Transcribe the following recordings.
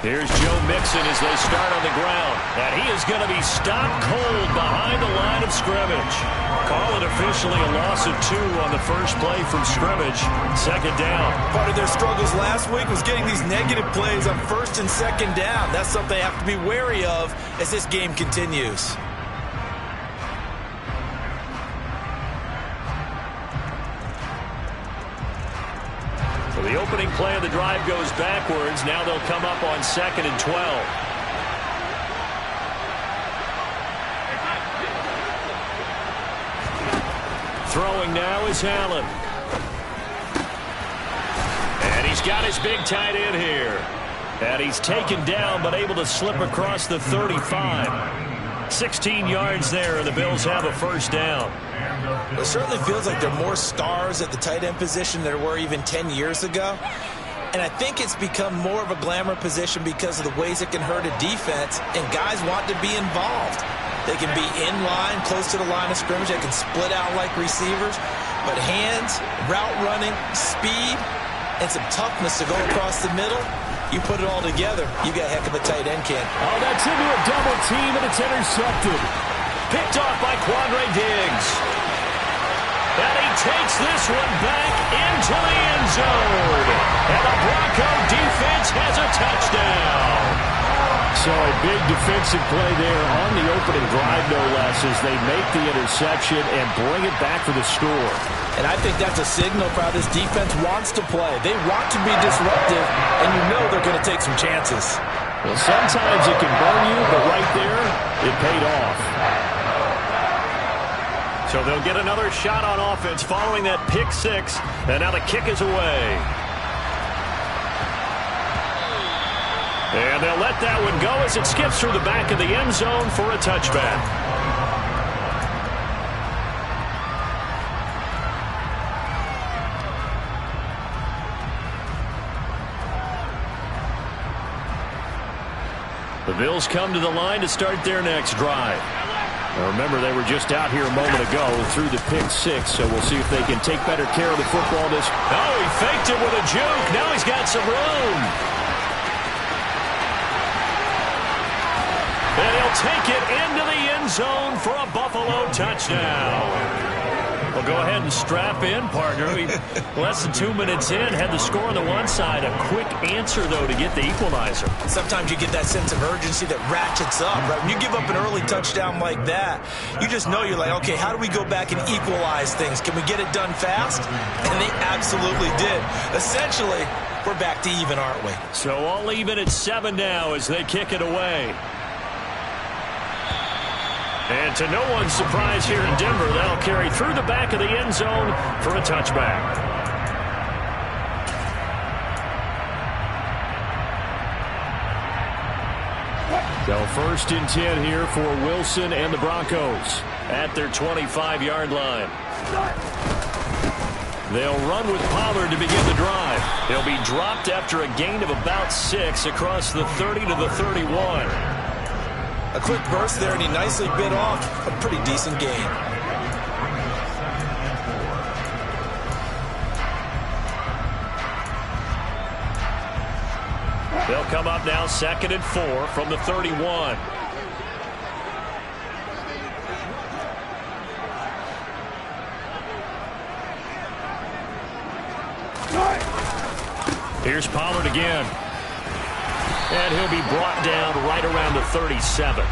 Here's Joe Mixon as they start on the ground. And he is going to be stopped cold behind the line of scrimmage. Call it officially a loss of 2 on the first play from scrimmage. Second down. Part of their struggles last week was getting these negative plays on first and second down. That's something they have to be wary of as this game continues. So the opening play of the drive goes backwards. Now they'll come up on 2nd and 12. Throwing now is Allen. And he's got his big tight end here. And he's taken down but able to slip across the 35. 16 yards there, and the Bills have a first down. It certainly feels like there are more stars at the tight end position than there were even 10 years ago. And I think it's become more of a glamour position because of the ways it can hurt a defense, and guys want to be involved. They can be in line, close to the line of scrimmage. They can split out like receivers. But hands, route running, speed, and some toughness to go across the middle, you put it all together, you got a heck of a tight end, Ken. Oh, that's into a double team, and it's intercepted. Picked off by Quandre Diggs. And he takes this one back into the end zone. And the Bronco defense has a touchdown. So a big defensive play there on the opening drive, no less, as they make the interception and bring it back for the score. And I think that's a signal for how this defense wants to play. They want to be disruptive, and you know they're going to take some chances. Well, sometimes it can burn you, but right there, it paid off. So they'll get another shot on offense following that pick six, and now the kick is away. And they'll let that one go as it skips through the back of the end zone for a touchback. The Bills come to the line to start their next drive. Now remember, they were just out here a moment ago through the pick six, so we'll see if they can take better care of the football. Oh, he faked it with a juke. Now he's got some room. And he'll take it into the end zone for a Buffalo touchdown. Well, go ahead and strap in, partner. Less than 2 minutes in, had the score on the one side. A quick answer, though, to get the equalizer. Sometimes you get that sense of urgency that ratchets up, right? When you give up an early touchdown like that, you just know you're like, okay, how do we go back and equalize things? Can we get it done fast? And they absolutely did. Essentially, we're back to even, aren't we? So all even at 7 now as they kick it away. And to no one's surprise here in Denver, that'll carry through the back of the end zone for a touchback. So 1st and 10 here for Wilson and the Broncos at their 25-yard line. They'll run with Pollard to begin the drive. They'll be dropped after a gain of about 6 across the 30 to the 31. A quick burst there, and he nicely bit off a pretty decent gain. They'll come up now 2nd and 4 from the 31. Here's Pollard again. And he'll be brought down right around the 37.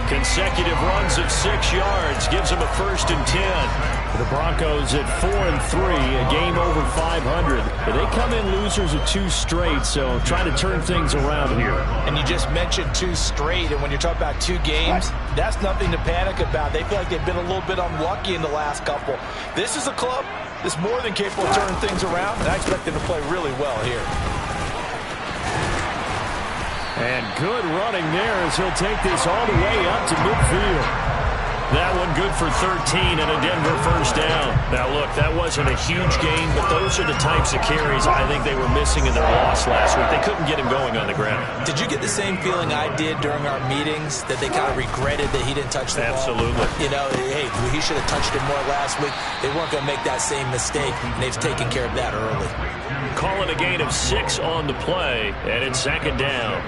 Consecutive runs of 6 yards gives him a 1st and 10. The Broncos at 4 and 3, a game over 500. But they come in losers of 2 straight, so trying to turn things around here. And you just mentioned 2 straight, and when you're talking about 2 games, that's nothing to panic about. They feel like they've been a little bit unlucky in the last couple. This is a club that's more than capable of turning things around, and I expect them to play really well here. And good running there as he'll take this all the way up to midfield. That one good for 13 and a Denver first down. Now, look, that wasn't a huge gain, but those are the types of carries I think they were missing in their loss last week. They couldn't get him going on the ground. Did you get the same feeling I did during our meetings, that they kind of regretted that he didn't touch the ball? Absolutely. You know, hey, he should have touched it more last week. They weren't going to make that same mistake, and they've taken care of that early. Call it a gain of 6 on the play, and it's second down.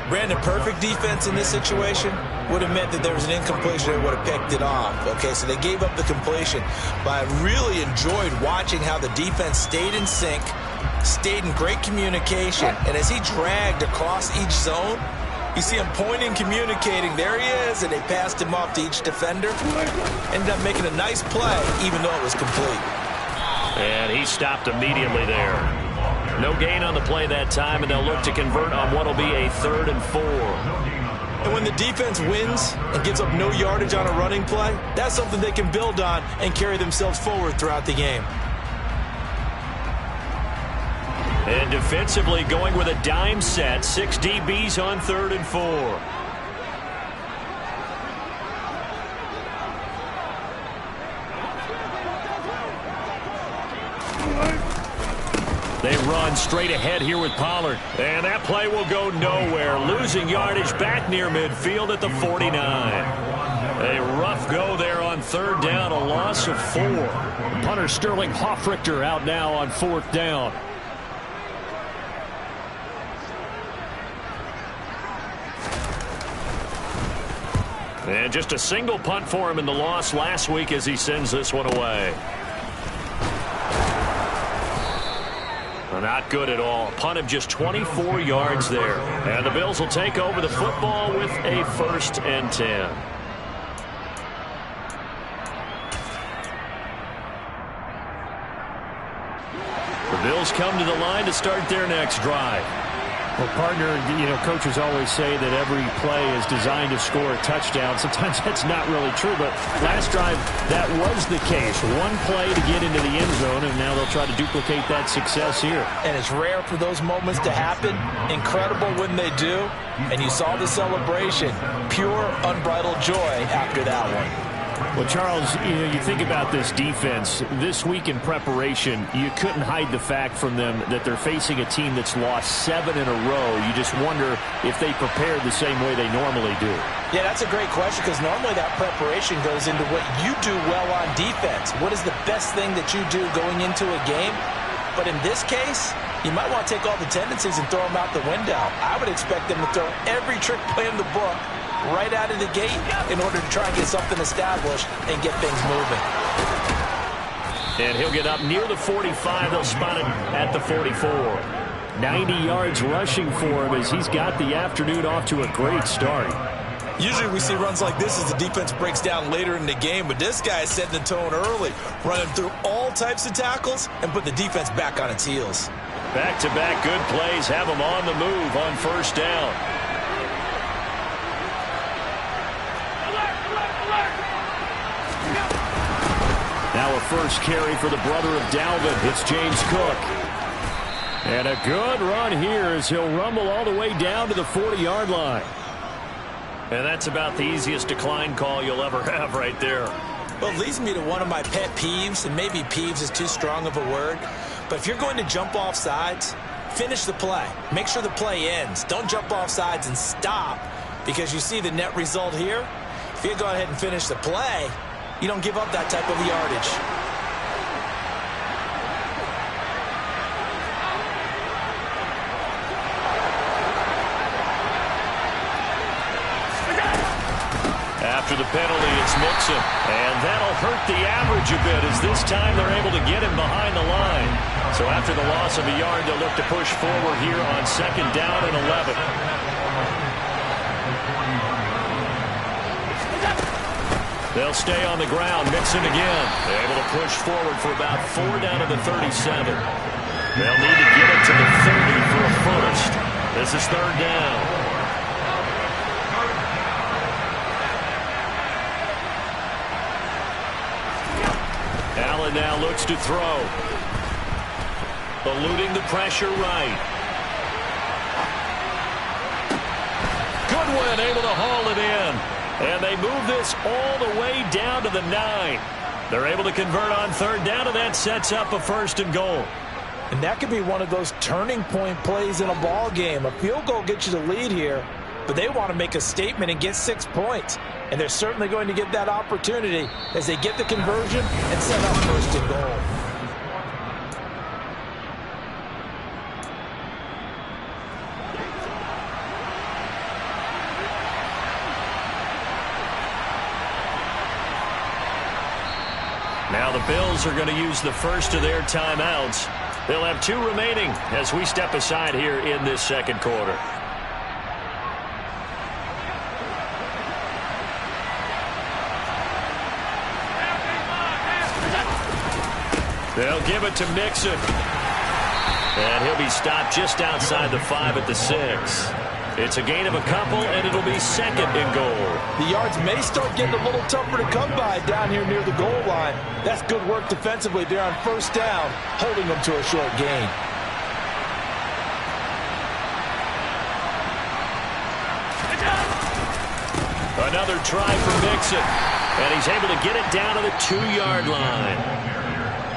Brandon, perfect defense in this situation would have meant that there was an incompletion that would have picked it off. Okay, so they gave up the completion. But I really enjoyed watching how the defense stayed in sync, stayed in great communication, and as he dragged across each zone, you see him pointing, communicating. There he is, and they passed him off to each defender. Ended up making a nice play, even though it was complete. And he stopped immediately there. No gain on the play that time, and they'll look to convert on what will be a 3rd and 4. And when the defense wins and gives up no yardage on a running play, that's something they can build on and carry themselves forward throughout the game. And defensively going with a dime set, 6 DBs on 3rd and 4. They run straight ahead here with Pollard. And that play will go nowhere. Losing yardage back near midfield at the 49. A rough go there on 3rd down, a loss of 4. Punter Sterling Hofrichter out now on 4th down. And just a single punt for him in the loss last week as he sends this one away. Not good at all. Punt of just 24 yards there. And the Bills will take over the football with a 1st and 10. The Bills come to the line to start their next drive. Well, partner, you know, coaches always say that every play is designed to score a touchdown. Sometimes that's not really true, but last drive, that was the case. One play to get into the end zone, and now they'll try to duplicate that success here. And it's rare for those moments to happen. Incredible when they do. And you saw the celebration. Pure, unbridled joy after that one. Well, Charles, you know, you think about this defense. This week in preparation, you couldn't hide the fact from them that they're facing a team that's lost 7 in a row. You just wonder if they prepared the same way they normally do. Yeah, that's a great question, because normally that preparation goes into what you do well on defense. What is the best thing that you do going into a game? But in this case, you might want to take all the tendencies and throw them out the window. I would expect them to throw every trick play in the book right out of the gate in order to try and get something established and get things moving. And he'll get up near the 45. They'll spot it at the 44. 90 yards rushing for him as he's got the afternoon off to a great start. Usually we see runs like this as the defense breaks down later in the game, but this guy is setting the tone early, running through all types of tackles and put the defense back on its heels. Back-to-back good plays have them on the move on 1st down. Now a first carry for the brother of Dalvin. It's James Cook. And a good run here as he'll rumble all the way down to the 40-yard line. And that's about the easiest decline call you'll ever have right there. Well, it leads me to one of my pet peeves, and maybe peeves is too strong of a word, but if you're going to jump off sides, finish the play. Make sure the play ends. Don't jump off sides and stop, because you see the net result here. If you go ahead and finish the play, you don't give up that type of yardage. After the penalty, it's Mixon. And that'll hurt the average a bit as this time they're able to get him behind the line. So after the loss of a yard, they'll look to push forward here on 2nd down and 11. They'll stay on the ground. Mixon again. They're able to push forward for about 4 down to the 37. They'll need to get it to the 30 for a first. This is 3rd down. Allen now looks to throw. Eluding the pressure right. Goodwin able to haul it in. And they move this all the way down to the 9. They're able to convert on third down, and that sets up a 1st and goal. And that could be one of those turning point plays in a ball game. A field goal gets you the lead here, but they want to make a statement and get 6 points. And they're certainly going to get that opportunity as they get the conversion and set up 1st and goal. Now the Bills are going to use the first of their timeouts. They'll have 2 remaining as we step aside here in this second quarter. They'll give it to Mixon. And he'll be stopped just outside the 5 at the 6. It's a gain of a couple, and it'll be 2nd and goal. The yards may start getting a little tougher to come by down here near the goal line. That's good work defensively there on 1st down, holding them to a short gain. Another try for Mixon, and he's able to get it down to the 2-yard line.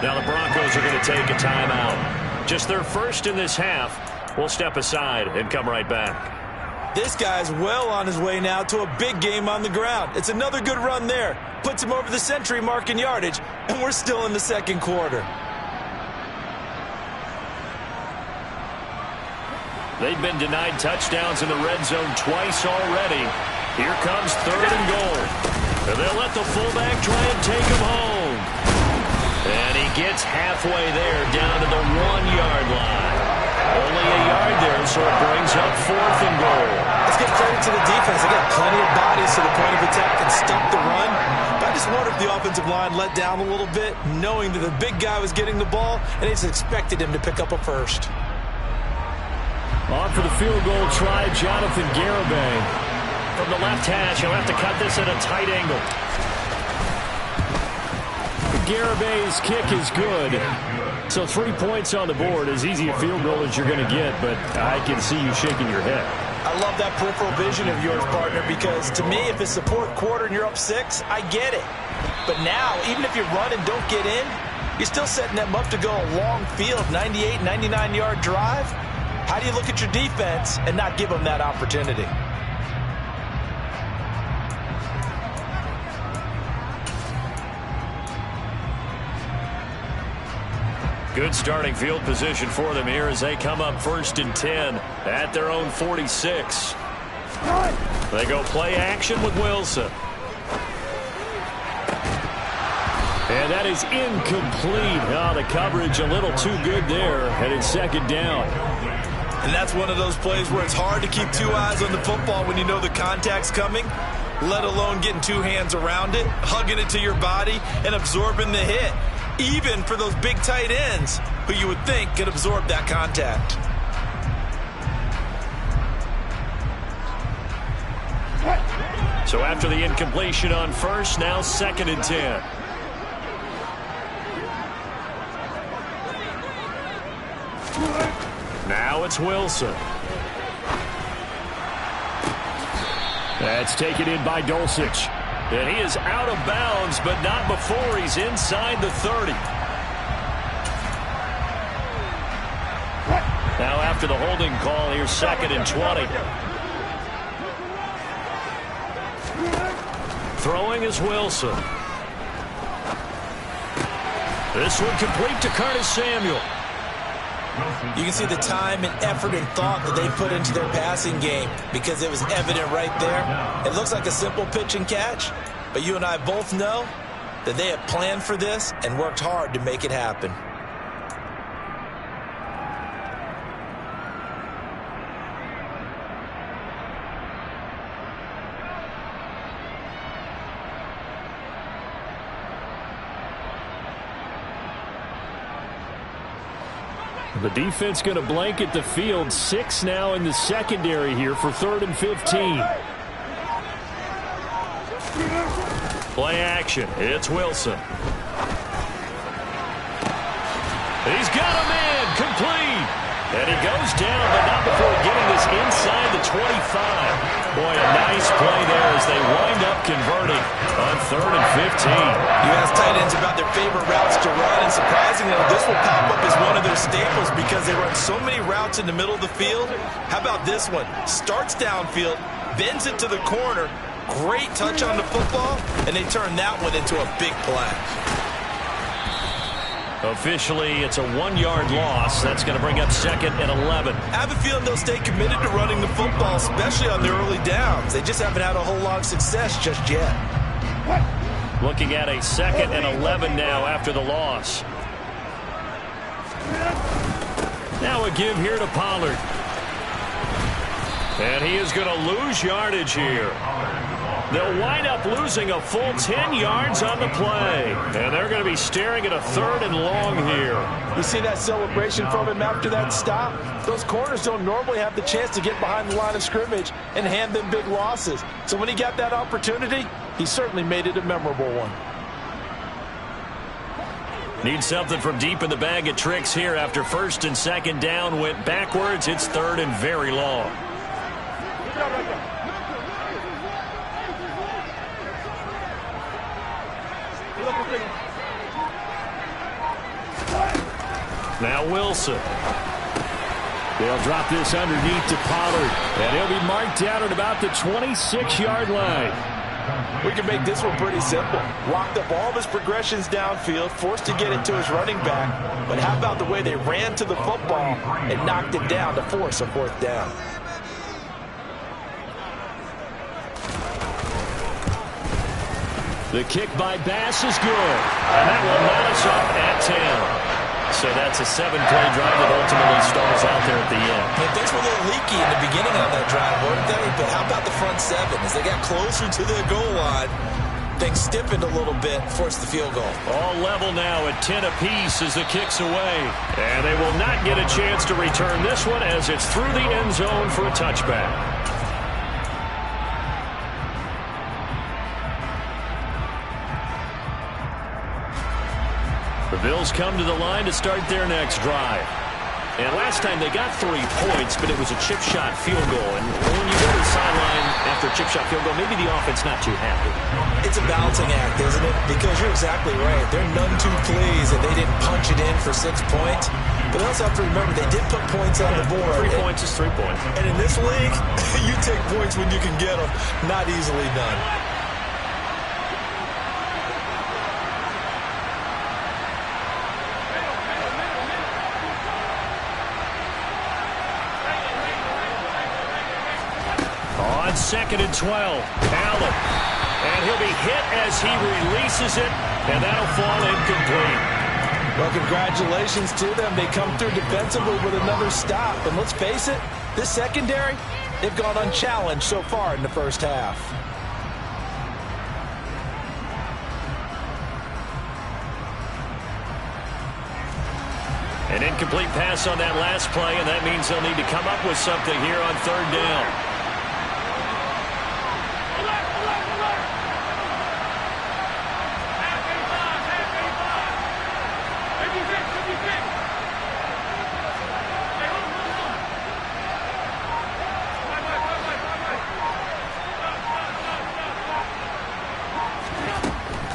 Now the Broncos are going to take a timeout. Just their first in this half. We'll step aside and come right back. This guy's well on his way now to a big game on the ground. It's another good run there. Puts him over the century mark in yardage, and we're still in the second quarter. They've been denied touchdowns in the red zone twice already. Here comes 3rd and goal. And they'll let the fullback try and take him home. And he gets halfway there down to the 1-yard line. Only a yard there, so it brings up 4th and goal. Let's give credit to the defense. They got plenty of bodies to the point of attack and stop the run. But I just wonder if the offensive line let down a little bit, knowing that the big guy was getting the ball, and they just expected him to pick up a 1st. On for the field goal try, Jonathan Garibay. From the left hash, he'll have to cut this at a tight angle. Garibay's kick is good. So 3 points on the board, as easy a field goal as you're going to get, but I can see you shaking your head. I love that peripheral vision of yours, partner, because to me, if it's the 4th quarter and you're up 6, I get it. But now, even if you run and don't get in, you're still setting them up to go a long field, 98, 99-yard drive. How do you look at your defense and not give them that opportunity? Good starting field position for them here as they come up 1st and 10 at their own 46. They go play action with Wilson. And that is incomplete. Oh, the coverage a little too good there, and it's 2nd down. And that's one of those plays where it's hard to keep 2 eyes on the football when you know the contact's coming, let alone getting 2 hands around it, hugging it to your body, and absorbing the hit. Even for those big tight ends who you would think could absorb that contact. So after the incompletion on 1st, now 2nd and 10. Now it's Wilson. That's taken in by Dulcich. And he is out of bounds, but not before he's inside the 30. Now after the holding call, here's 2nd and 20. Throwing is Wilson. This one complete to Curtis Samuel. You can see the time and effort and thought that they put into their passing game because it was evident right there. It looks like a simple pitch and catch, but you and I both know that they have planned for this and worked hard to make it happen. The defense going to blanket the field. 6 now in the secondary here for 3rd and 15. Play action. It's Wilson. He's got a man complete. And he goes down, but not before getting this inside the Boy, a nice play there as they wind up converting on 3rd and 15. You ask tight ends about their favorite routes to run, and surprisingly, this will pop up as one of their staples because they run so many routes in the middle of the field. How about this one? Starts downfield, bends it to the corner, great touch on the football, and they turn that one into a big play. Officially, it's a 1-yard loss. That's going to bring up 2nd and 11. I have a feeling they'll stay committed to running the football, especially on their early downs. They just haven't had a whole lot of success just yet. Looking at a 2nd and 11 now after the loss. Now a give here to Pollard. And he is going to lose yardage here. They'll wind up losing a full 10 yards on the play. And they're going to be staring at a 3rd and long here. You see that celebration from him after that stop? Those corners don't normally have the chance to get behind the line of scrimmage and hand them big losses. So when he got that opportunity, he certainly made it a memorable one. Need something from deep in the bag of tricks here after 1st and 2nd down went backwards. It's 3rd and very long. Now Wilson. They'll drop this underneath to Pollard. And he'll be marked down at about the 26-yard line. We can make this one pretty simple. Locked up all of his progressions downfield, forced to get it to his running back. But how about the way they ran to the football and knocked it down to force a 4th down? The kick by Bass is good. And that will knot us up at 10. So that's a 7-play drive that ultimately stalls out there at the end. Yeah, things were a little leaky in the beginning on that drive, weren't they? But how about the front 7? As they got closer to the goal line, things stiffened a little bit, forced the field goal. All level now at 10 apiece as the kick's away. And they will not get a chance to return this one as it's through the end zone for a touchback. The Bills come to the line to start their next drive. And last time they got 3 points, but it was a chip shot field goal. And when you go to the sideline after a chip shot field goal, maybe the offense not too happy. It's a balancing act, isn't it? Because you're exactly right. They're none too pleased that they didn't punch it in for 6 points. But they also have to remember they did put points on the board. 3 points is 3 points. And in this league, you take points when you can get them. Not easily done. On 2nd and 12, Allen. And he'll be hit as he releases it, and that'll fall incomplete. Well, congratulations to them. They come through defensively with another stop. And let's face it, this secondary, they've gone unchallenged so far in the first half. An incomplete pass on that last play, and that means they'll need to come up with something here on 3rd down.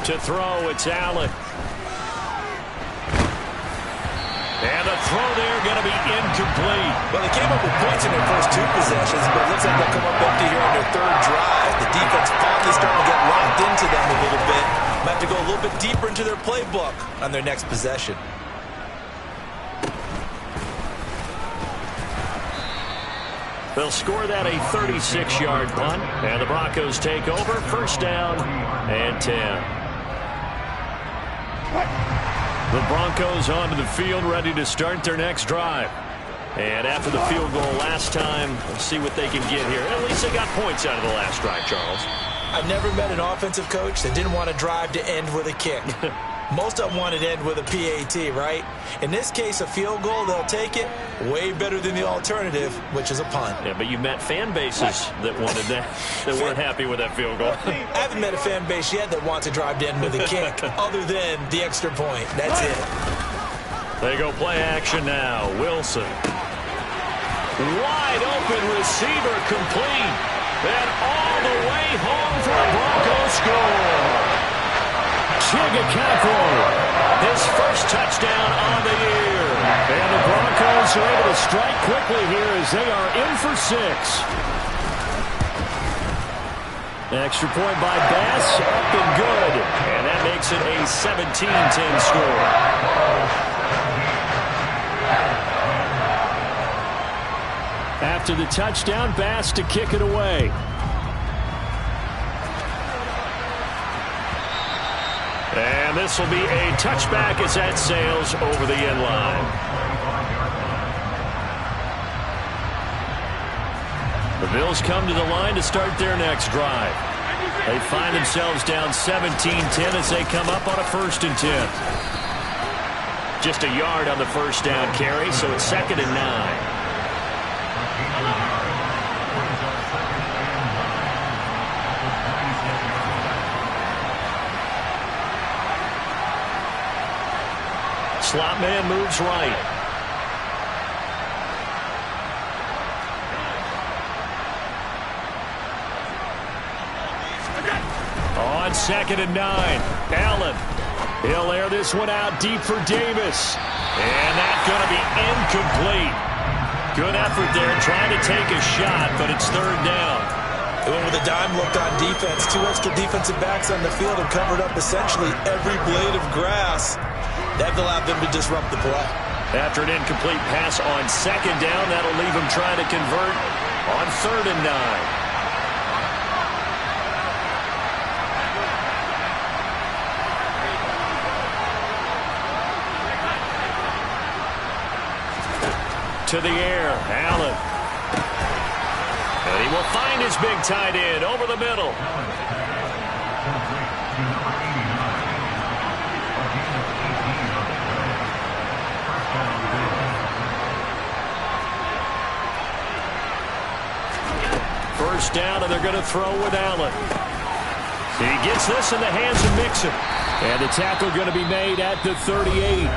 To throw, it's Allen. And the throw there going to be incomplete. Well, they came up with points in their first 2 possessions, but it looks like they'll come up empty here on their 3rd drive. The defense finally starting to get locked into them a little bit. Might have to go a little bit deeper into their playbook on their next possession. They'll score that a 36-yard punt, and the Broncos take over. 1st down and 10. The Broncos onto the field, ready to start their next drive. And after the field goal last time, let's see what they can get here. At least they got points out of the last drive, Charles. I've never met an offensive coach that didn't want to drive to end with a kick. Most of them wanted to end with a PAT, right? In this case, a field goal, they'll take it. Way better than the alternative, which is a punt. Yeah, but you met fan bases that wanted that, that weren't happy with that field goal. I haven't met a fan base yet that wants to drive to end with a kick, other than the extra point. That's it. They go play action now. Wilson. Wide open receiver complete. And all the way home for a Broncos score. Chigakako, his first touchdown on the year. And the Broncos are able to strike quickly here as they are in for 6. Extra point by Bass, up and good. And that makes it a 17-10 score. After the touchdown, Bass to kick it away. And this will be a touchback as that sails over the end line. The Bills come to the line to start their next drive. They find themselves down 17-10 as they come up on a 1st and 10. Just a yard on the first down carry, so it's 2nd and 9. Slot man moves right. On 2nd and 9, Allen. He'll air this one out deep for Davis. And that's going to be incomplete. Good effort there trying to take a shot, but it's 3rd down. They went with a dime look on defense. 2 extra defensive backs on the field and covered up essentially every blade of grass. That allowed them to disrupt the play. After an incomplete pass on 2nd down, that'll leave them trying to convert on 3rd and 9. To the air, Allen. And he will find his big tight end over the middle. First down, and they're going to throw with Allen. He gets this in the hands of Mixon. And the tackle going to be made at the 38.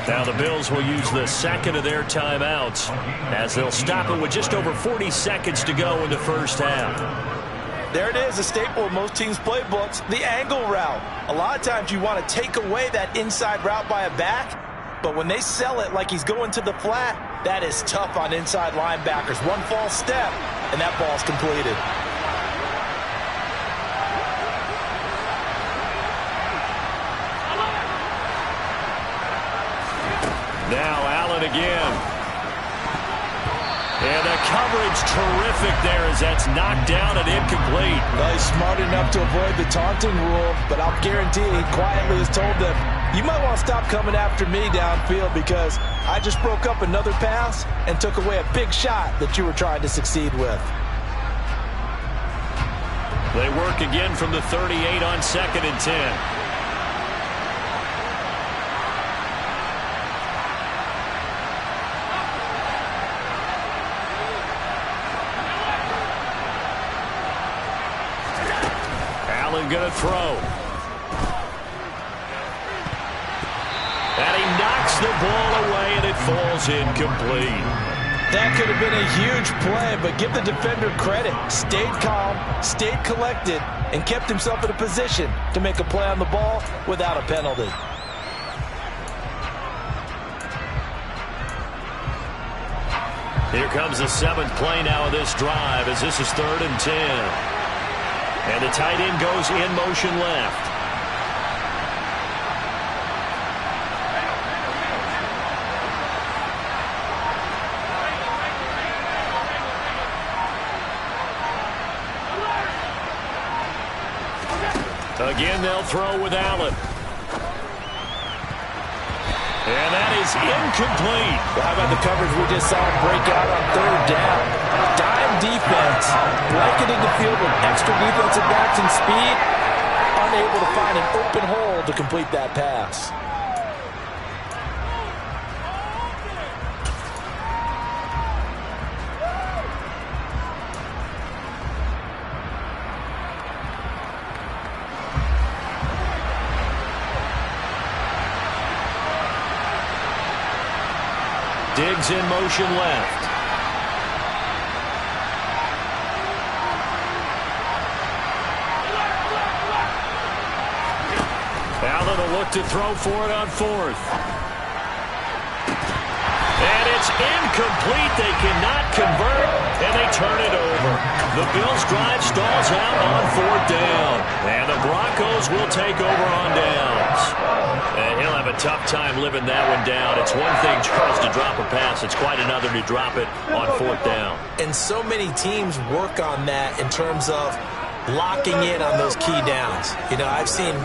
Now the Bills will use the 2nd of their timeouts as they'll stop it with just over 40 seconds to go in the first half. There it is, a staple of most teams' playbooks, the angle route. A lot of times you want to take away that inside route by a back, but when they sell it like he's going to the flat, that is tough on inside linebackers. One false step, and that ball's completed. Now Allen again. And the coverage terrific there as that's knocked down and incomplete. Well, he's smart enough to avoid the taunting rule, but I'll guarantee he quietly has told them, you might want to stop coming after me downfield because I just broke up another pass and took away a big shot that you were trying to succeed with. They work again from the 38 on 2nd and 10. Going to throw. And he knocks the ball away, and it falls incomplete. That could have been a huge play, but give the defender credit. Stayed calm, stayed collected, and kept himself in a position to make a play on the ball without a penalty. Here comes the 7th play now of this drive as this is 3rd and 10. And the tight end goes in motion left. Again, they'll throw with Allen. And that is incomplete. Well, how about the coverage we just saw break out on 3rd down? Dime defense, blanketing the field with extra defensive backs and speed, unable to find an open hole to complete that pass. Diggs in motion left. and a look to throw for it on fourth. And it's incomplete. They cannot convert, and they turn it over. The Bills' drive stalls out on fourth down, and the Broncos will take over on downs. And he'll have a tough time living that one down. It's one thing, Charles, to drop a pass. It's quite another to drop it on fourth down. And so many teams work on that in terms of locking in on those key downs. I've seen,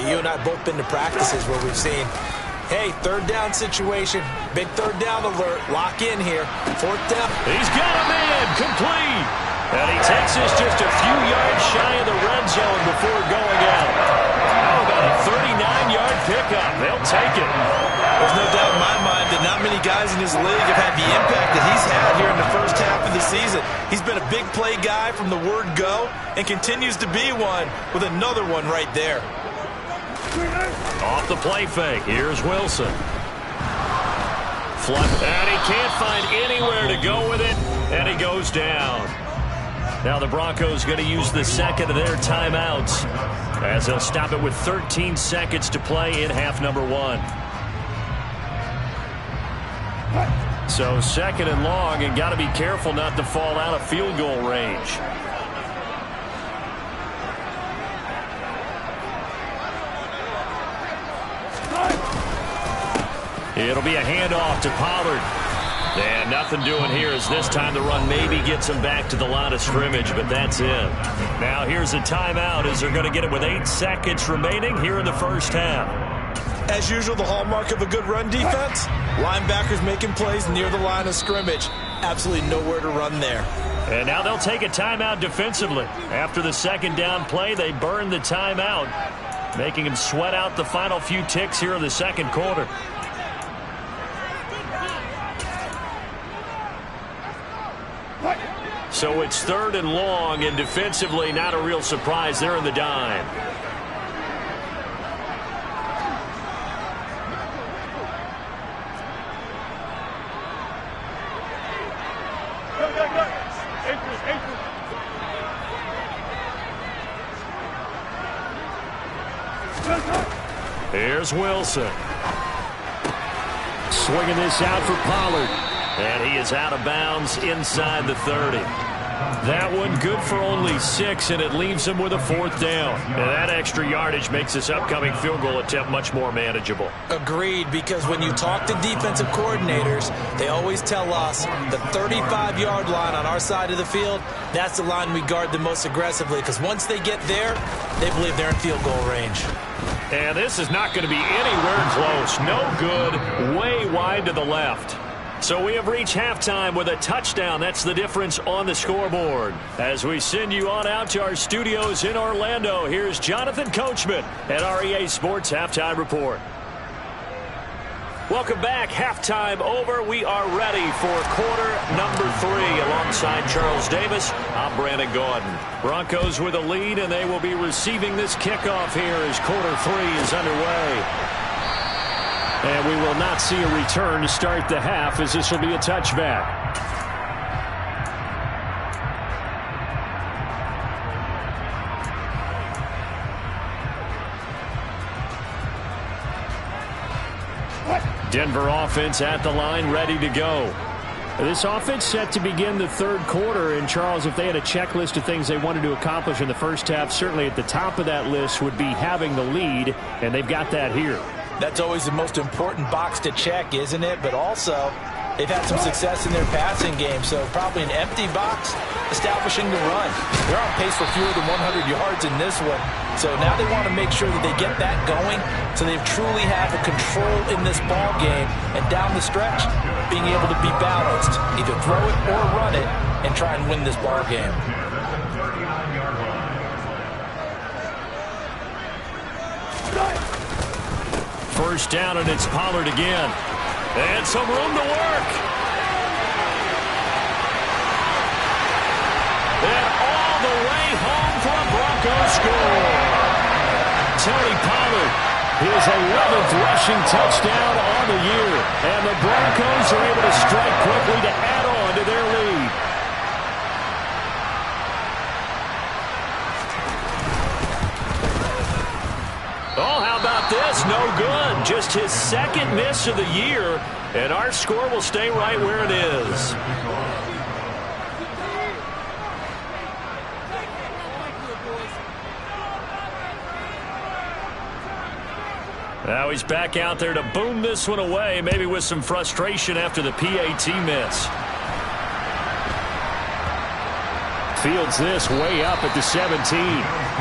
you and I both been to practices where we've seen, hey, third down situation, big third down alert, lock in here, fourth down. He's got a man, complete. And he takes this just a few yards shy of the red zone before going out. How about a 39-yard pickup? They'll take it. There's no doubt in my mind that not many guys in this league have had the impact that he's had here in the first half of the season. He's been a big play guy from the word go and continues to be one with another one right there. Off the play fake, here's Wilson. And he can't find anywhere to go with it, and he goes down. Now the Broncos going to use the second of their timeouts as they'll stop it with 13 seconds to play in half number one. So second and long, and got to be careful not to fall out of field goal range. It'll be a handoff to Pollard. And nothing doing here as this time the run maybe gets him back to the line of scrimmage, but that's it. Now here's a timeout as they're going to get it with 8 seconds remaining here in the first half. As usual, the hallmark of a good run defense, linebackers making plays near the line of scrimmage. Absolutely nowhere to run there. And now they'll take a timeout defensively. After the second down play, they burn the timeout, making them sweat out the final few ticks here in the second quarter. So it's third and long, and defensively not a real surprise. They're in the dime. Here's Wilson. Swinging this out for Pollard. And he is out of bounds inside the 30. That one good for only 6, and it leaves him with a fourth down. And that extra yardage makes this upcoming field goal attempt much more manageable. Agreed, because when you talk to defensive coordinators, they always tell us the 35-yard line on our side of the field, that's the line we guard the most aggressively, because once they get there, they believe they're in field goal range. And this is not going to be anywhere close. No good, way wide to the left. So we have reached halftime with a touchdown. That's the difference on the scoreboard. As we send you on out to our studios in Orlando, here's Jonathan Coachman at REA Sports Halftime Report. Welcome back. Halftime over. We are ready for quarter number 3. Alongside Charles Davis, I'm Brandon Gaudin. Broncos with a lead, and they will be receiving this kickoff here as quarter 3 is underway. And we will not see a return to start the half, as this will be a touchback. Denver offense at the line, ready to go. This offense set to begin the third quarter. And, Charles, if they had a checklist of things they wanted to accomplish in the first half, certainly at the top of that list would be having the lead, and they've got that here. That's always the most important box to check, isn't it? But also, they've had some success in their passing game, so probably an empty box establishing the run. They're on pace for fewer than 100 yards in this one. So now they want to make sure that they get that going so they truly have a control in this ball game. And down the stretch, being able to be balanced, either throw it or run it, and try and win this ball game. First down, and it's Pollard again. And some room to work. And all the way home for a Broncos score. Tony Pollard, his 11th rushing touchdown on the year. And the Broncos are able to strike quickly to add on to their lead. Oh, how about no good. Just his second miss of the year, and our score will stay right where it is. Now he's back out there to boom this one away, maybe with some frustration after the PAT miss. Fields this way up at the 17.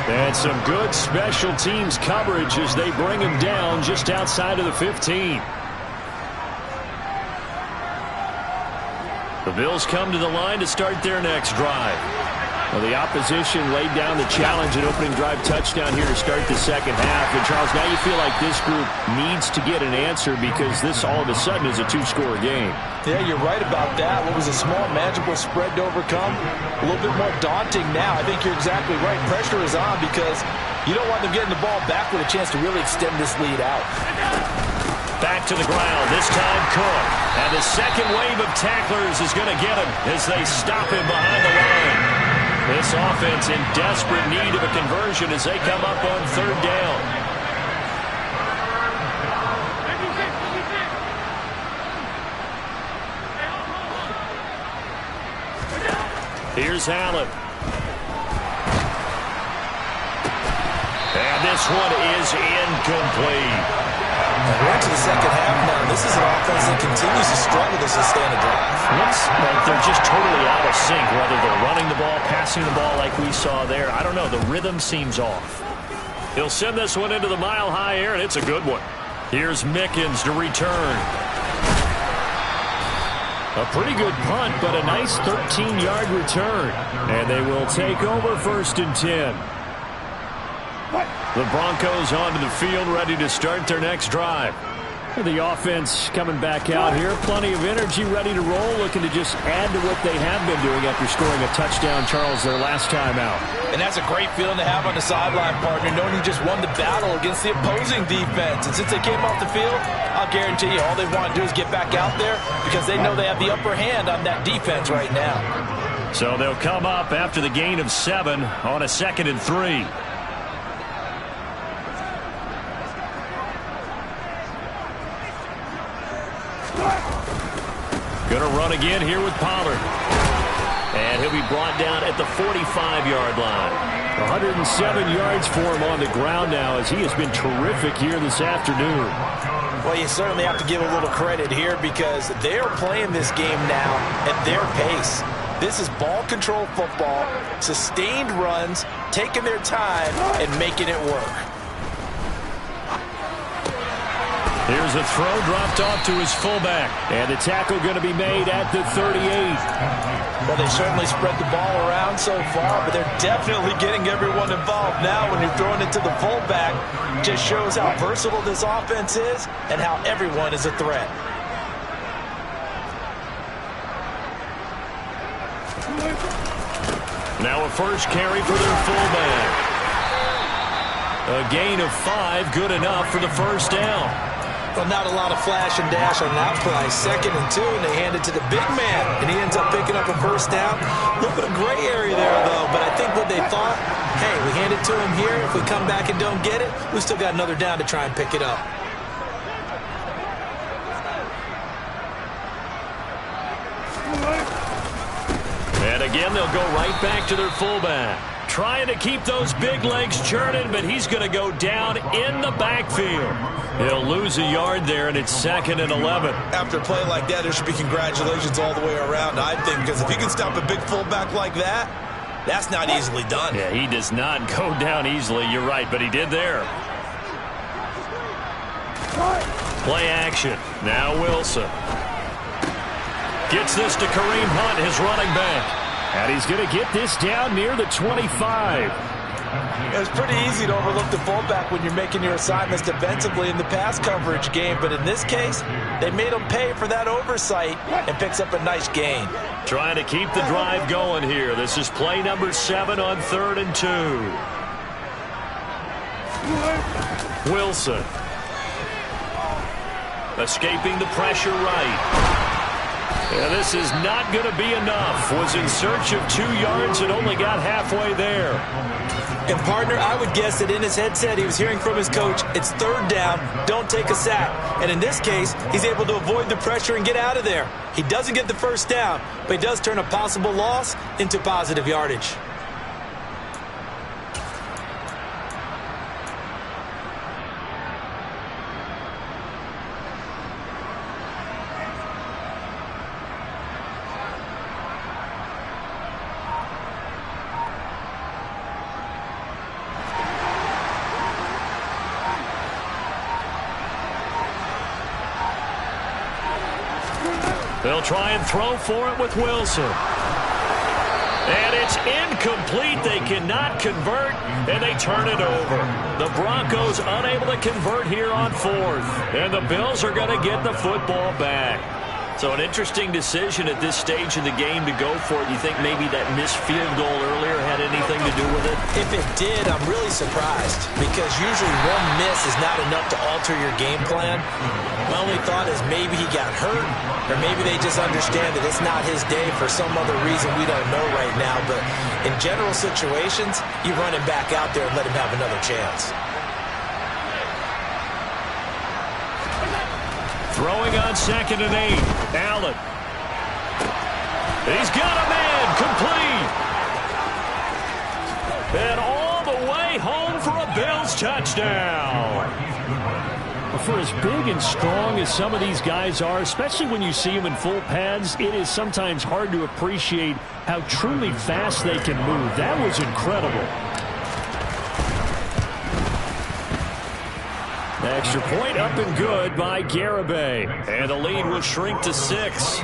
And some good special teams coverage as they bring him down just outside of the 15. The Bills come to the line to start their next drive. Well, the opposition laid down the challenge at opening drive touchdown here to start the second half. And, Charles, now you feel like this group needs to get an answer because this all of a sudden is a two-score game. Yeah, you're right about that. What was a small, manageable spread to overcome, a little bit more daunting now. I think you're exactly right. Pressure is on because you don't want them getting the ball back with a chance to really extend this lead out. Back to the ground, this time Cook. And the second wave of tacklers is going to get him as they stop him behind the line. This offense in desperate need of a conversion as they come up on third down. Here's Allen. And this one is incomplete. We're into the second half now. This is an offense that continues to struggle to sustain a drive. Looks like they're just totally out of sync, whether they're running the ball, passing the ball like we saw there. I don't know. The rhythm seems off. He'll send this one into the mile-high air, and it's a good one. Here's Mickens to return. A pretty good punt, but a nice 13-yard return. And they will take over 1st and 10. The Broncos onto the field, ready to start their next drive. The offense coming back out here. Plenty of energy, ready to roll, looking to just add to what they have been doing after scoring a touchdown, Charles, their last time out. And that's a great feeling to have on the sideline, partner, knowing you just won the battle against the opposing defense. And since they came off the field, I'll guarantee you all they want to do is get back out there because they know they have the upper hand on that defense right now. So they'll come up after the gain of 7 on a 2nd and 3. Going to run again here with Pollard. And he'll be brought down at the 45-yard line. 107 yards for him on the ground now as he has been terrific here this afternoon. Well, you certainly have to give a little credit here because they're playing this game now at their pace. This is ball control football, sustained runs, taking their time, and making it work. Here's a throw dropped off to his fullback. And the tackle going to be made at the 38. Well, they certainly spread the ball around so far, but they're definitely getting everyone involved now when you're throwing it to the fullback. Just shows how versatile this offense is and how everyone is a threat. Now a first carry for their fullback. A gain of 5, good enough for the first down. Well, not a lot of flash and dash on that play. 2nd and 2, and they hand it to the big man, and he ends up picking up a first down. A little bit of gray area there, though, but I think what they thought, hey, we hand it to him here. If we come back and don't get it, we still got another down to try and pick it up. And again, they'll go right back to their fullback. Trying to keep those big legs churning, but he's going to go down in the backfield. He'll lose a yard there, and it's 2nd and 11. After a play like that, there should be congratulations all the way around, I think, because if you can stop a big fullback like that, that's not easily done. Yeah, he does not go down easily. You're right, but he did there. Play action. Now Wilson. Gets this to Kareem Hunt, his running back. And he's going to get this down near the 25. It's pretty easy to overlook the fullback when you're making your assignments defensively in the pass coverage game. But in this case, they made him pay for that oversight and picks up a nice gain. Trying to keep the drive going here. This is play number 7 on 3rd and 2. Wilson. Escaping the pressure right. And this is not going to be enough. Was in search of 2 yards and only got halfway there. And, partner, I would guess that in his headset he was hearing from his coach, it's 3rd down, don't take a sack. And in this case, he's able to avoid the pressure and get out of there. He doesn't get the 1st down, but he does turn a possible loss into positive yardage. They'll try and throw for it with Wilson. And it's incomplete. They cannot convert, and they turn it over. The Broncos unable to convert here on 4th. And the Bills are going to get the football back. So an interesting decision at this stage of the game to go for it. You think maybe that missed field goal earlier had anything to do with it? If it did, I'm really surprised because usually one miss is not enough to alter your game plan. My only thought is maybe he got hurt or maybe they just understand that it's not his day for some other reason we don't know right now. But in general situations, you run him back out there and let him have another chance. Throwing on 2nd and 8. Allen. He's got a man. Complete. And all the way home for a Bills touchdown. For as big and strong as some of these guys are, especially when you see them in full pads, it is sometimes hard to appreciate how truly fast they can move. That was incredible. Extra point up and good by Garibay. And the lead will shrink to 6.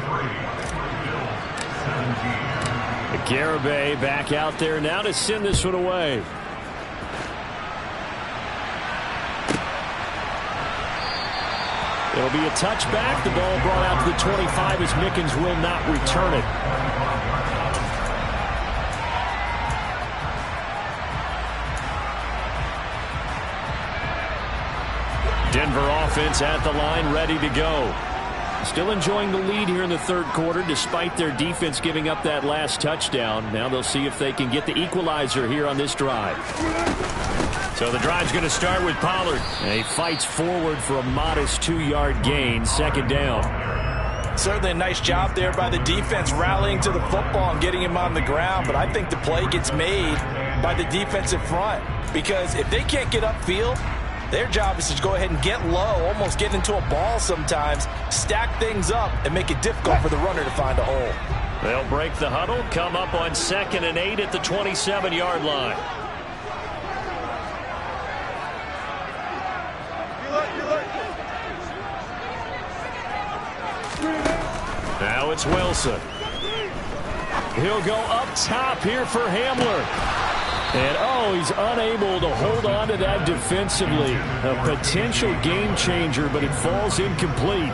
Garibay back out there now to send this one away. It'll be a touchback. The ball brought out to the 25 as Mickens will not return it. Denver offense at the line, ready to go. Still enjoying the lead here in the 3rd quarter, despite their defense giving up that last touchdown. Now they'll see if they can get the equalizer here on this drive. So the drive's going to start with Pollard. And he fights forward for a modest 2-yard gain, 2nd down. Certainly a nice job there by the defense rallying to the football and getting him on the ground. But I think the play gets made by the defensive front. Because if they can't get upfield, their job is to go ahead and get low, almost get into a ball sometimes, stack things up, and make it difficult for the runner to find a hole. They'll break the huddle, come up on 2nd and 8 at the 27-yard line. Now it's Wilson. He'll go up top here for Hamler. And, oh, he's unable to hold on to that defensively. A potential game changer, but it falls incomplete.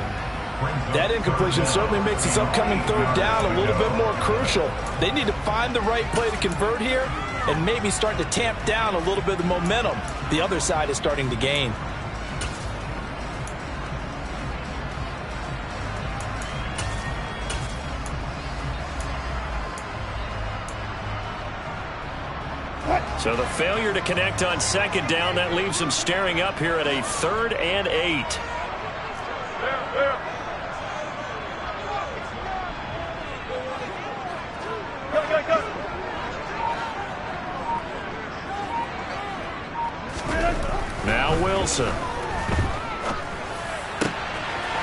That incompletion certainly makes this upcoming 3rd down a little bit more crucial. They need to find the right play to convert here and maybe start to tamp down a little bit of the momentum the other side is starting to gain. So the failure to connect on 2nd down, that leaves them staring up here at a 3rd and 8. Now Wilson.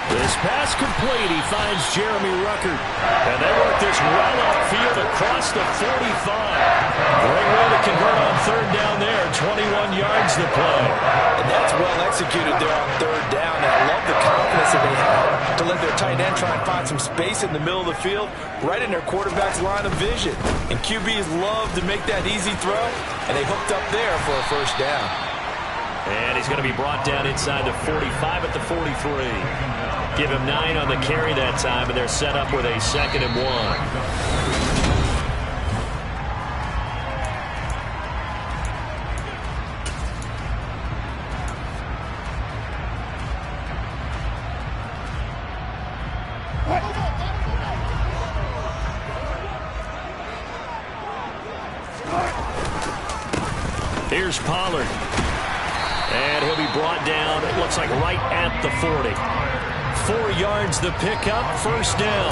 This pass complete. He finds Jeremy Ruckert. And they work this well upfield across the 45. Great way to convert on 3rd down there. 21 yards to play. And that's well executed there on 3rd down. And I love the confidence that they have to let their tight end try and find some space in the middle of the field, right in their quarterback's line of vision. And QBs love to make that easy throw, and they hooked up there for a 1st down. And he's going to be brought down inside the 45 at the 43. Give him 9 on the carry that time, and they're set up with a 2nd and 1. Here's Pollard. And he'll be brought down, it looks like right at the 40. 4 yards the pickup, first down.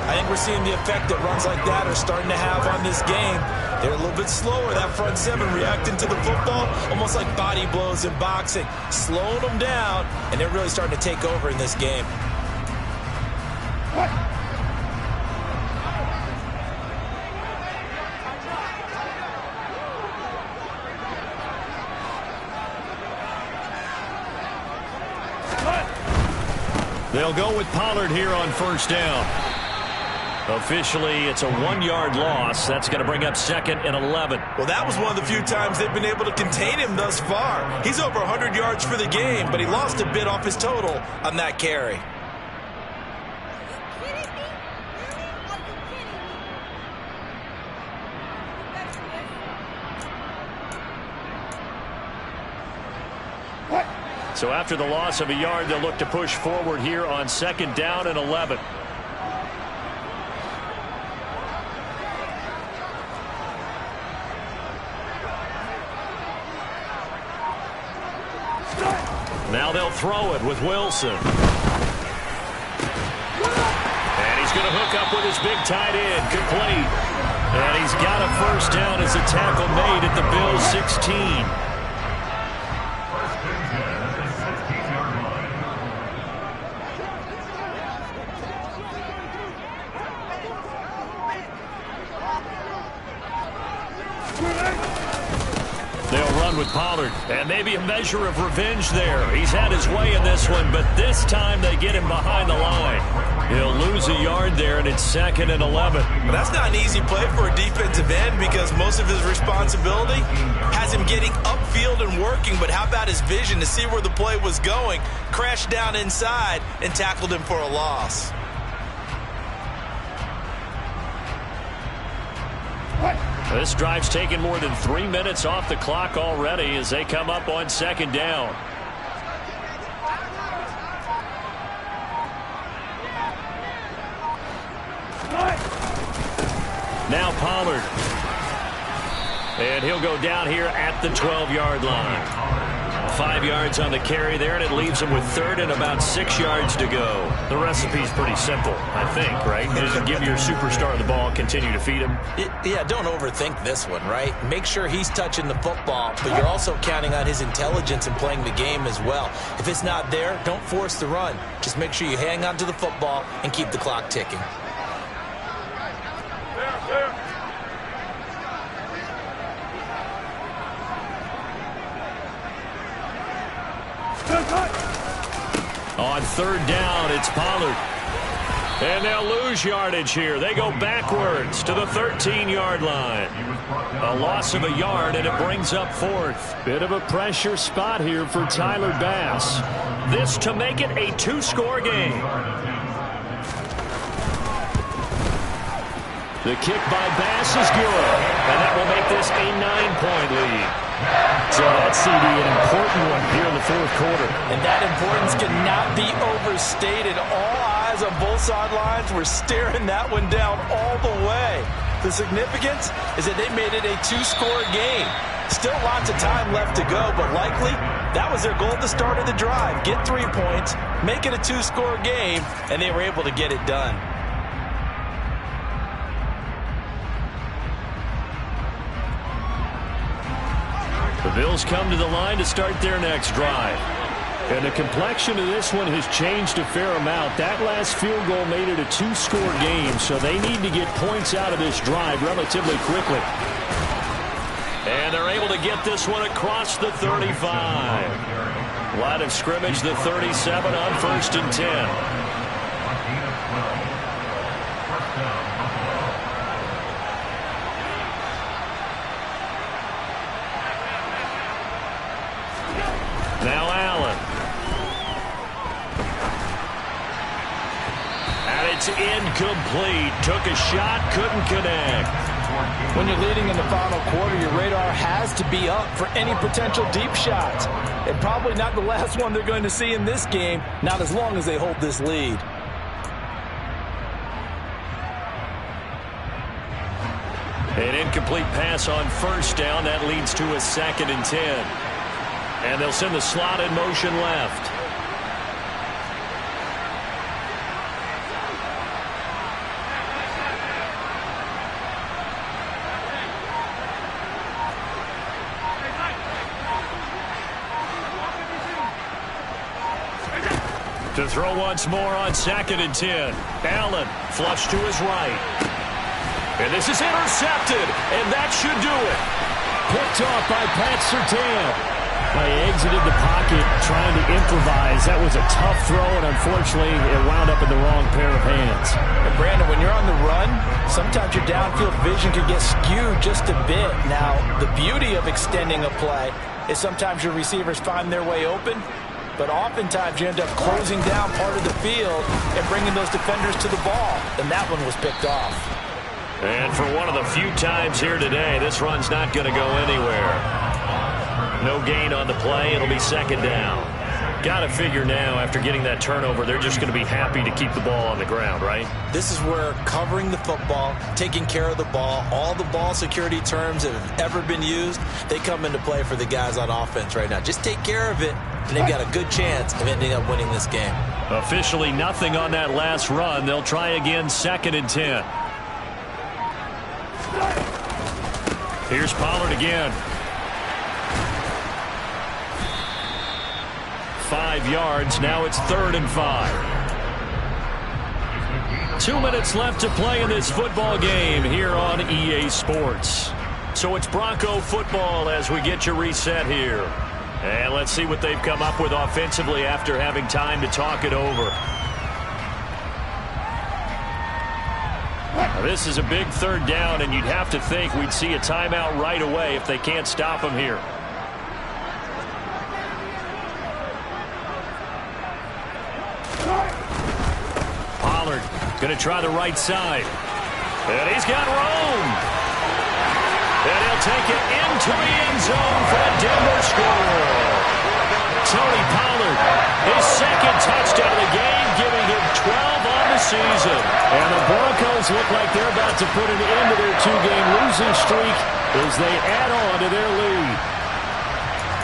I think we're seeing the effect that runs like that are starting to have on this game. They're a little bit slower, that front seven, reacting to the football, almost like body blows in boxing, slowing them down, and they're really starting to take over in this game. They'll go with Pollard here on first down. Officially, it's a 1-yard loss. That's going to bring up 2nd and 11. Well, that was one of the few times they've been able to contain him thus far. He's over 100 yards for the game, but he lost a bit off his total on that carry. So after the loss of a yard, they'll look to push forward here on 2nd down and 11. Now they'll throw it with Wilson. And he's going to hook up with his big tight end, complete. And he's got a first down as a tackle made at the Bills' 16. With Pollard, and maybe a measure of revenge there. He's had his way in this one, but this time they get him behind the line. He'll lose a yard there, and it's 2nd and 11. But that's not an easy play for a defensive end because most of his responsibility has him getting upfield and working, but how about his vision to see where the play was going, crashed down inside, and tackled him for a loss. This drive's taken more than 3 minutes off the clock already as they come up on 2nd down. Now Pollard. And he'll go down here at the 12-yard line. 5 yards on the carry there, and it leaves him with 3rd and about 6 yards to go. The recipe's pretty simple, I think, right? Just give your superstar the ball, continue to feed him. Yeah, don't overthink this one, right? Make sure he's touching the football, but you're also counting on his intelligence and playing the game as well. If it's not there, don't force the run. Just make sure you hang on to the football and keep the clock ticking. On 3rd down, it's Pollard. And they'll lose yardage here. They go backwards to the 13-yard line. A loss of a yard, and it brings up 4th. Bit of a pressure spot here for Tyler Bass. This to make it a 2-score game. The kick by Bass is good, and that will make this a 9-point lead. So that CD, an important one here in the 4th quarter. And that importance cannot be overstated. All eyes on both sidelines were staring that one down all the way. The significance is that they made it a 2-score game. Still lots of time left to go, but likely that was their goal at the start of the drive. Get 3 points, make it a 2-score game, and they were able to get it done. The Bills come to the line to start their next drive. And the complexion of this one has changed a fair amount. That last field goal made it a 2-score game, so they need to get points out of this drive relatively quickly. And they're able to get this one across the 35. Line of scrimmage, the 37 on 1st and 10. Now Allen. And it's incomplete. Took a shot, couldn't connect. When you're leading in the final quarter, your radar has to be up for any potential deep shots. And probably not the last one they're going to see in this game, not as long as they hold this lead. An incomplete pass on first down. That leads to a 2nd and 10. And they'll send the slot in motion left. To throw once more on 2nd and 10. Allen flush to his right. And this is intercepted, and that should do it. Picked off by Pat Surtain. He exited the pocket trying to improvise. That was a tough throw, and unfortunately, it wound up in the wrong pair of hands. And Brandon, when you're on the run, sometimes your downfield vision can get skewed just a bit. Now, the beauty of extending a play is sometimes your receivers find their way open, but oftentimes you end up closing down part of the field and bringing those defenders to the ball, and that one was picked off. And for one of the few times here today, this run's not going to go anywhere. No gain on the play. It'll be 2nd down. Got to figure now, after getting that turnover, they're just going to be happy to keep the ball on the ground, right? This is where covering the football, taking care of the ball, all the ball security terms that have ever been used, they come into play for the guys on offense right now. Just take care of it, and they've got a good chance of ending up winning this game. Officially nothing on that last run. They'll try again, 2nd and 10. Here's Pollard again. 5 yards. Now it's 3rd and 5. 2 minutes left to play in this football game here on EA Sports. So it's Bronco football as we get you reset here. And let's see what they've come up with offensively after having time to talk it over. Now, this is a big 3rd down, and you'd have to think we'd see a timeout right away if they can't stop them here. Pollard going to try the right side. And he's got room. And he'll take it into the end zone for a Denver score. Tony Pollard, his 2nd touchdown of the game, giving him 12 on the season. And the Broncos look like they're about to put an end to their 2-game losing streak as they add on to their lead.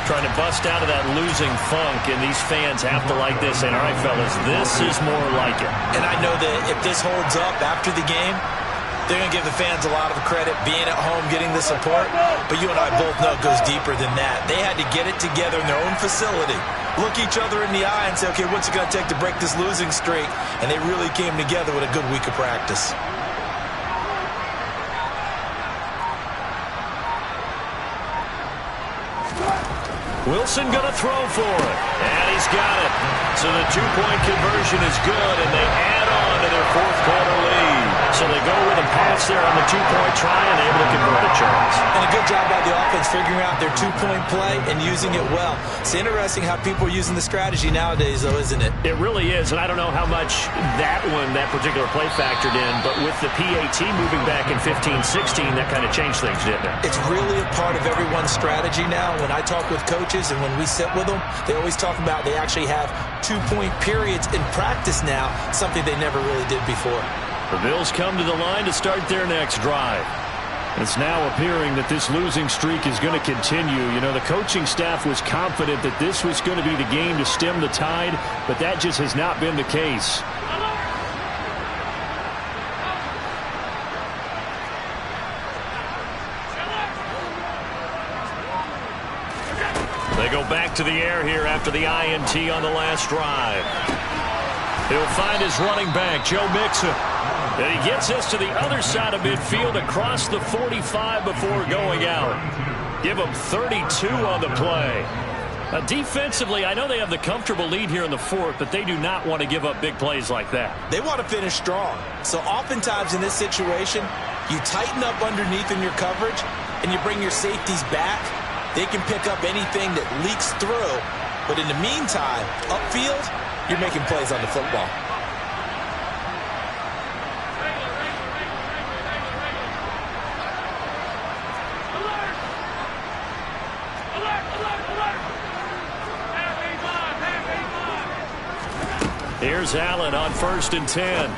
Trying to bust out of that losing funk, and these fans have to like this. And all right, fellas, this is more like it. And I know that if this holds up after the game, they're going to give the fans a lot of credit being at home, getting the support. But you and I both know it goes deeper than that. They had to get it together in their own facility, look each other in the eye and say, okay, what's it going to take to break this losing streak? And they really came together with a good week of practice. Wilson going to throw for it. And he's got it. So the 2-point conversion is good, and they add on to their 4th quarter lead. So they go with a pass there on the 2-point try, and able to convert it, Charles. And a good job by the offense figuring out their 2-point play and using it well. It's interesting how people are using the strategy nowadays, though, isn't it? It really is, and I don't know how much that particular play factored in, but with the PAT moving back in 15-16, that kind of changed things, didn't it? It's really a part of everyone's strategy now. When I talk with coaches and when we sit with them, they always talk about they actually have 2-point periods in practice now, something they never really did before. The Bills come to the line to start their next drive. It's now appearing that this losing streak is going to continue. You know, the coaching staff was confident that this was going to be the game to stem the tide, but that just has not been the case. They go back to the air here after the INT on the last drive. He'll find his running back, Joe Mixon. And he gets us to the other side of midfield across the 45 before going out. Give him 32 on the play. Now, defensively, I know they have the comfortable lead here in the 4th, but they do not want to give up big plays like that. They want to finish strong. So oftentimes in this situation, you tighten up underneath in your coverage, and you bring your safeties back. They can pick up anything that leaks through. But in the meantime, upfield, you're making plays on the football. Here's Allen on 1st and 10.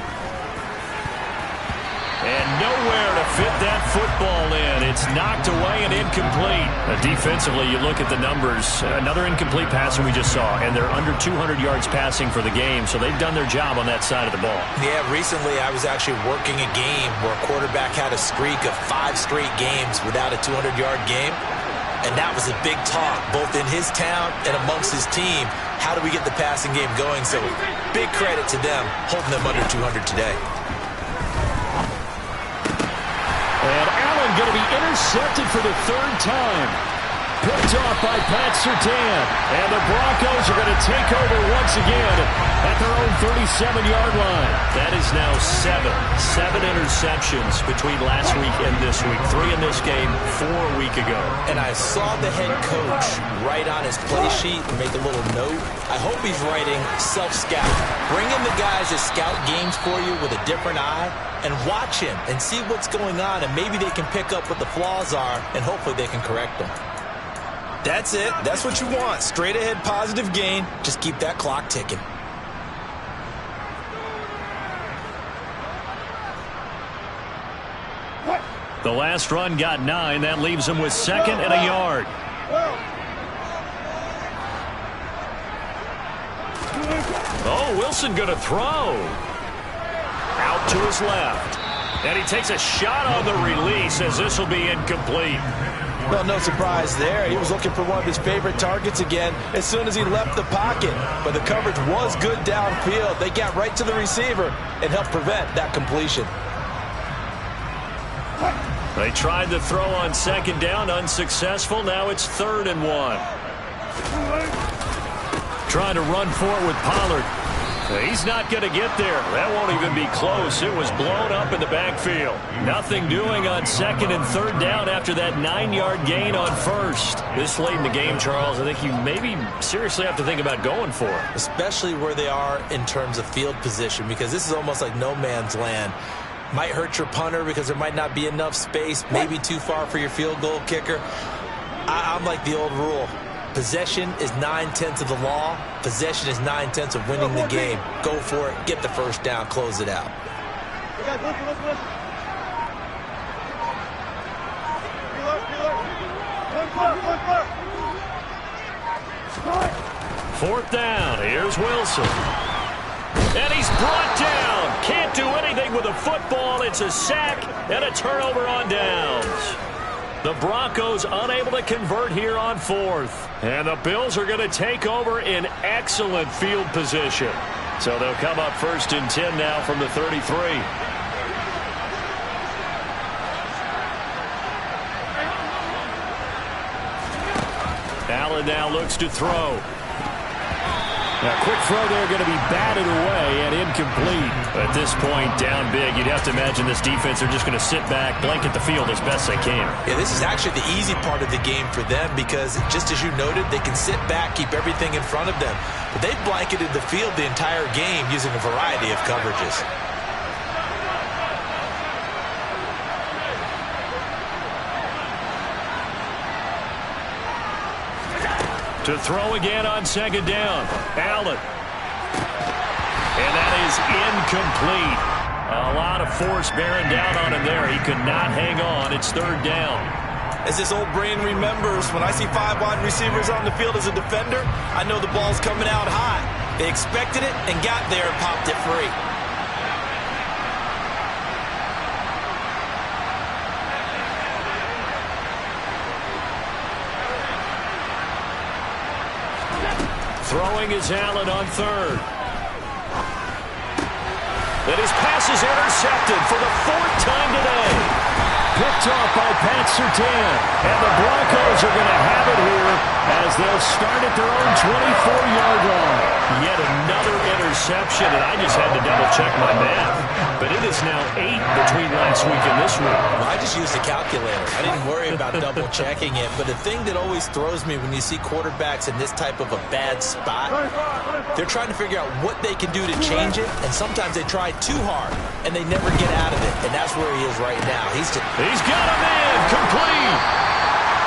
And nowhere to fit that football in. It's knocked away and incomplete. Defensively, you look at the numbers. Another incomplete pass we just saw, and they're under 200 yards passing for the game, so they've done their job on that side of the ball. Yeah, recently I was actually working a game where a quarterback had a streak of 5 straight games without a 200-yard game. And that was a big talk, both in his town and amongst his team. How do we get the passing game going? So big credit to them, holding them under 200 today. And Allen going to be intercepted for the 3rd time. Picked off by Pat Surtain. And the Broncos are going to take over once again at their own 37-yard line. That is now 7 interceptions between last week and this week. 3 in this game, 4 a week ago. And I saw the head coach write on his play sheet and make a little note. I hope he's writing self-scout. Bring in the guys that scout games for you with a different eye and watch him and see what's going on, and maybe they can pick up what the flaws are, and hopefully they can correct them. That's it. That's what you want. Straight ahead positive gain. Just keep that clock ticking. The last run got 9. That leaves him with 2nd and a yard. Oh, Wilson going to throw. Out to his left. And he takes a shot on the release as this will be incomplete. Well, no surprise there. He was looking for one of his favorite targets again as soon as he left the pocket. But the coverage was good downfield. They got right to the receiver and helped prevent that completion. They tried the throw on 2nd down, unsuccessful. Now it's 3rd and 1. Trying to run for it with Pollard. He's not going to get there. That won't even be close. It was blown up in the backfield. Nothing doing on 2nd and 3rd down after that 9-yard gain on 1st. This late in the game, Charles, I think you maybe seriously have to think about going for it. Especially where they are in terms of field position, because this is almost like no man's land. Might hurt your punter because there might not be enough space, maybe too far for your field goal kicker. I'm like the old rule. Possession is 9/10 of the law. Possession is 9/10 of winning the game. Go for it. Get the 1st down. Close it out. Fourth down. Here's Wilson. And he's brought down. Can't do anything with the football. It's a sack and a turnover on downs. The Broncos unable to convert here on 4th. And the Bills are going to take over in excellent field position. So they'll come up 1st and 10 now from the 33. Allen now looks to throw. A quick throw there going to be batted away and incomplete. At this point, down big, you'd have to imagine this defense are just going to sit back, blanket the field as best they can. Yeah, this is actually the easy part of the game for them because, just as you noted, they can sit back, keep everything in front of them. But they've blanketed the field the entire game using a variety of coverages. To throw again on 2nd down. Allen. And that is incomplete. A lot of force bearing down on him there. He could not hang on. It's 3rd down. As this old brain remembers, when I see 5 wide receivers on the field as a defender, I know the ball's coming out high. They expected it and got there and popped it free. Throwing is Allen on 3rd. And his pass is intercepted for the 4th time today. Picked off by Pat Surtain. And the Broncos are going to have it here as they'll start at their own 24-yard line. Yet another interception, and I just had to double-check my math. But it is now 8 between last week and this week. Well, I just used a calculator. I didn't worry about double-checking it. But the thing that always throws me when you see quarterbacks in this type of a bad spot, they're trying to figure out what they can do to change it. And sometimes they try too hard, and they never get out of it. And that's where he is right now. He's got him in. Complete.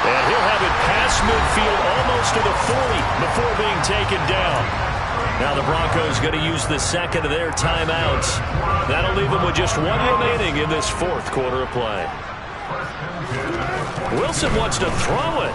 And he'll have it past midfield almost to the 40 before being taken down. Now the Broncos going to use the second of their timeouts. That'll leave them with just one remaining in this fourth quarter of play. Wilson wants to throw it.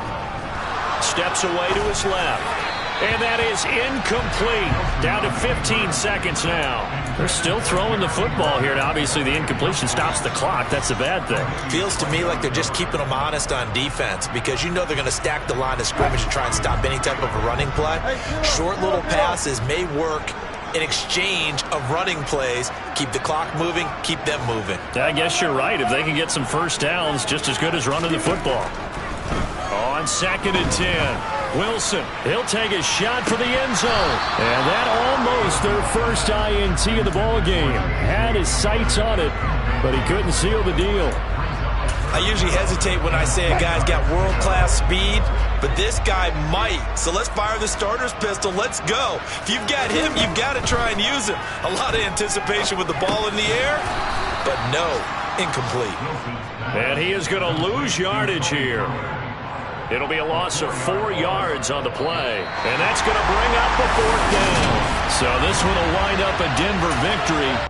Steps away to his left. And that is incomplete. Down to 15 seconds now. They're still throwing the football here. And obviously, the incompletion stops the clock. That's a bad thing. Feels to me like they're just keeping them honest on defense because you know they're going to stack the line of scrimmage and try and stop any type of a running play. Short little passes may work in exchange of running plays. Keep the clock moving, keep them moving. I guess you're right. If they can get some first downs, just as good as running the football. On 2nd and 10, Wilson, he'll take a shot for the end zone. And that almost their first INT of the ball game. Had his sights on it, but he couldn't seal the deal. I usually hesitate when I say a guy's got world-class speed, but this guy might. So let's fire the starter's pistol. Let's go. If you've got him, you've got to try and use him. A lot of anticipation with the ball in the air, but no, incomplete. And he is going to lose yardage here. It'll be a loss of 4 yards on the play. And that's going to bring up the 4th down. So this one will wind up a Denver victory.